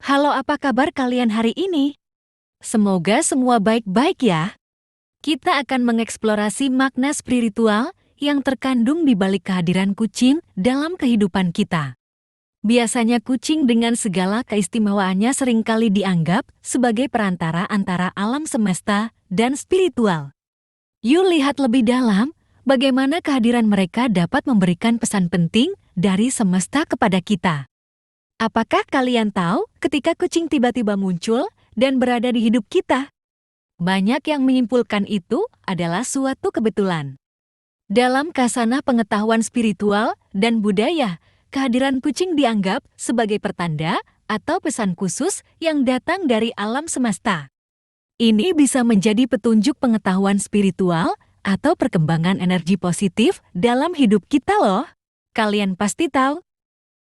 Halo, apa kabar kalian hari ini? Semoga semua baik-baik ya. Kita akan mengeksplorasi makna spiritual yang terkandung di balik kehadiran kucing dalam kehidupan kita. Biasanya kucing dengan segala keistimewaannya seringkali dianggap sebagai perantara antara alam semesta dan spiritual. Yuk lihat lebih dalam bagaimana kehadiran mereka dapat memberikan pesan penting dari semesta kepada kita. Apakah kalian tahu ketika kucing tiba-tiba muncul dan berada di hidup kita? Banyak yang menyimpulkan itu adalah suatu kebetulan. Dalam khasanah pengetahuan spiritual dan budaya, kehadiran kucing dianggap sebagai pertanda atau pesan khusus yang datang dari alam semesta. Ini bisa menjadi petunjuk pengetahuan spiritual atau perkembangan energi positif dalam hidup kita loh. Kalian pasti tahu,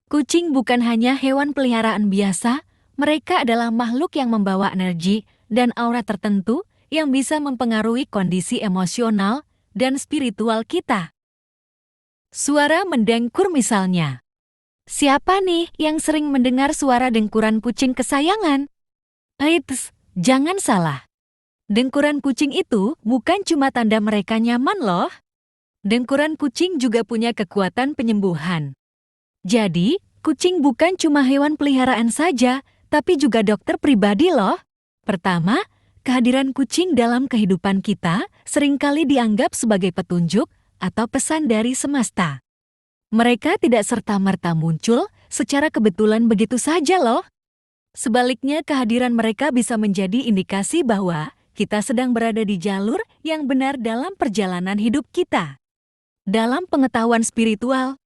kucing bukan hanya hewan peliharaan biasa, mereka adalah makhluk yang membawa energi dan aura tertentu yang bisa mempengaruhi kondisi emosional dan spiritual kita. Suara mendengkur misalnya. Siapa nih yang sering mendengar suara dengkuran kucing kesayangan? Eits, jangan salah. Dengkuran kucing itu bukan cuma tanda mereka nyaman loh. Dengkuran kucing juga punya kekuatan penyembuhan. Jadi, kucing bukan cuma hewan peliharaan saja, tapi juga dokter pribadi loh. Pertama, kehadiran kucing dalam kehidupan kita seringkali dianggap sebagai petunjuk atau pesan dari semesta. Mereka tidak serta-merta muncul secara kebetulan begitu saja loh. Sebaliknya, kehadiran mereka bisa menjadi indikasi bahwa kita sedang berada di jalur yang benar dalam perjalanan hidup kita. Dalam pengetahuan spiritual,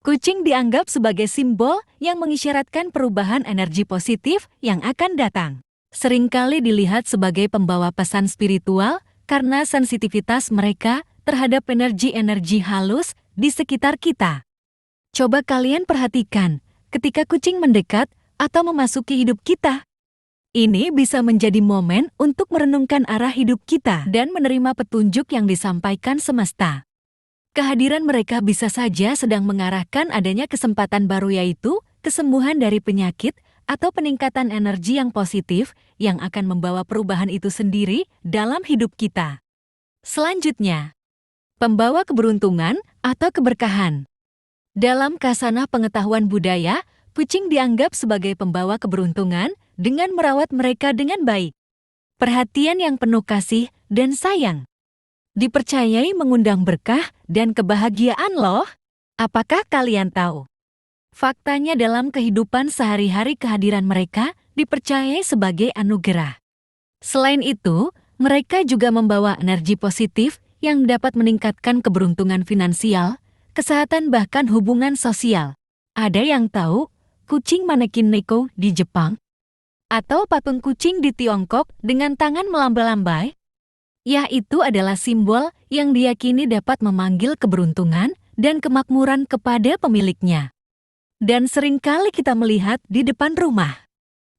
kucing dianggap sebagai simbol yang mengisyaratkan perubahan energi positif yang akan datang. Seringkali dilihat sebagai pembawa pesan spiritual karena sensitivitas mereka terhadap energi-energi halus di sekitar kita. Coba kalian perhatikan ketika kucing mendekat atau memasuki hidup kita. Ini bisa menjadi momen untuk merenungkan arah hidup kita dan menerima petunjuk yang disampaikan semesta. Kehadiran mereka bisa saja sedang mengarahkan adanya kesempatan baru, yaitu kesembuhan dari penyakit atau peningkatan energi yang positif yang akan membawa perubahan itu sendiri dalam hidup kita. Selanjutnya, pembawa keberuntungan atau keberkahan. Dalam khasanah pengetahuan budaya, kucing dianggap sebagai pembawa keberuntungan dengan merawat mereka dengan baik. Perhatian yang penuh kasih dan sayang dipercayai mengundang berkah dan kebahagiaan loh. Apakah kalian tahu? Faktanya dalam kehidupan sehari-hari kehadiran mereka dipercayai sebagai anugerah. Selain itu, mereka juga membawa energi positif yang dapat meningkatkan keberuntungan finansial, kesehatan bahkan hubungan sosial. Ada yang tahu kucing manekin Neko di Jepang? Atau patung kucing di Tiongkok dengan tangan melambai-lambai? Ya, itu adalah simbol yang diyakini dapat memanggil keberuntungan dan kemakmuran kepada pemiliknya. Dan seringkali kita melihat di depan rumah.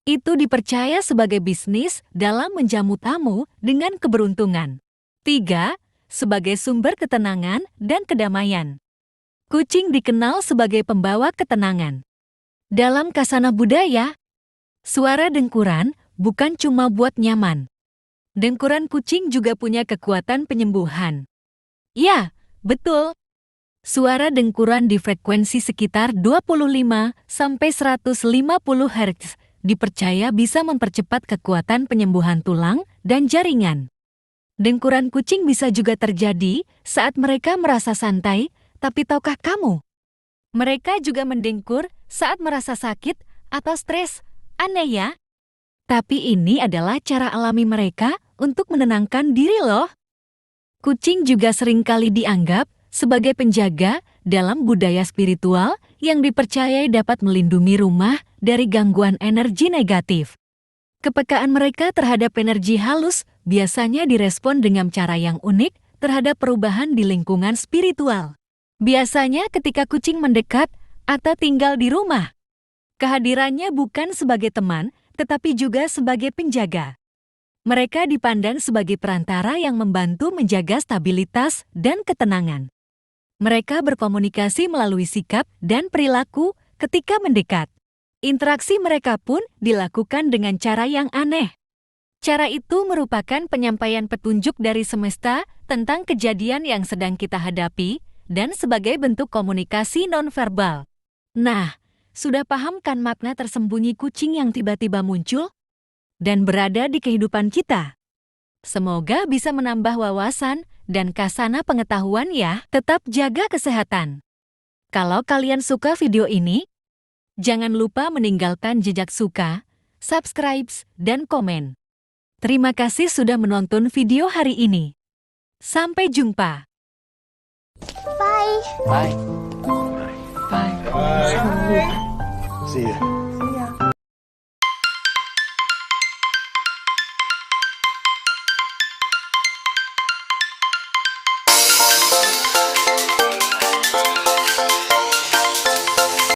Itu dipercaya sebagai bisnis dalam menjamu tamu dengan keberuntungan. 3. Sebagai sumber ketenangan dan kedamaian. Kucing dikenal sebagai pembawa ketenangan. Dalam khasanah budaya, suara dengkuran bukan cuma buat nyaman. Dengkuran kucing juga punya kekuatan penyembuhan. Ya, betul. Suara dengkuran di frekuensi sekitar 25-150 Hz dipercaya bisa mempercepat kekuatan penyembuhan tulang dan jaringan. Dengkuran kucing bisa juga terjadi saat mereka merasa santai, tapi tahukah kamu? Mereka juga mendengkur saat merasa sakit atau stres. Aneh ya? Tapi ini adalah cara alami mereka untuk menenangkan diri loh. Kucing juga seringkali dianggap sebagai penjaga dalam budaya spiritual yang dipercayai dapat melindungi rumah dari gangguan energi negatif. Kepekaan mereka terhadap energi halus biasanya direspon dengan cara yang unik terhadap perubahan di lingkungan spiritual. Biasanya ketika kucing mendekat atau tinggal di rumah, kehadirannya bukan sebagai teman, tetapi juga sebagai penjaga. Mereka dipandang sebagai perantara yang membantu menjaga stabilitas dan ketenangan. Mereka berkomunikasi melalui sikap dan perilaku ketika mendekat. Interaksi mereka pun dilakukan dengan cara yang aneh. Cara itu merupakan penyampaian petunjuk dari semesta tentang kejadian yang sedang kita hadapi dan sebagai bentuk komunikasi nonverbal. Nah, sudah pahamkan makna tersembunyi kucing yang tiba-tiba muncul dan berada di kehidupan kita? Semoga bisa menambah wawasan dan kasana pengetahuan ya. Tetap jaga kesehatan. Kalau kalian suka video ini, jangan lupa meninggalkan jejak suka, subscribe, dan komen. Terima kasih sudah menonton video hari ini. Sampai jumpa. Bye. Bye. Bye. Bye. See ya.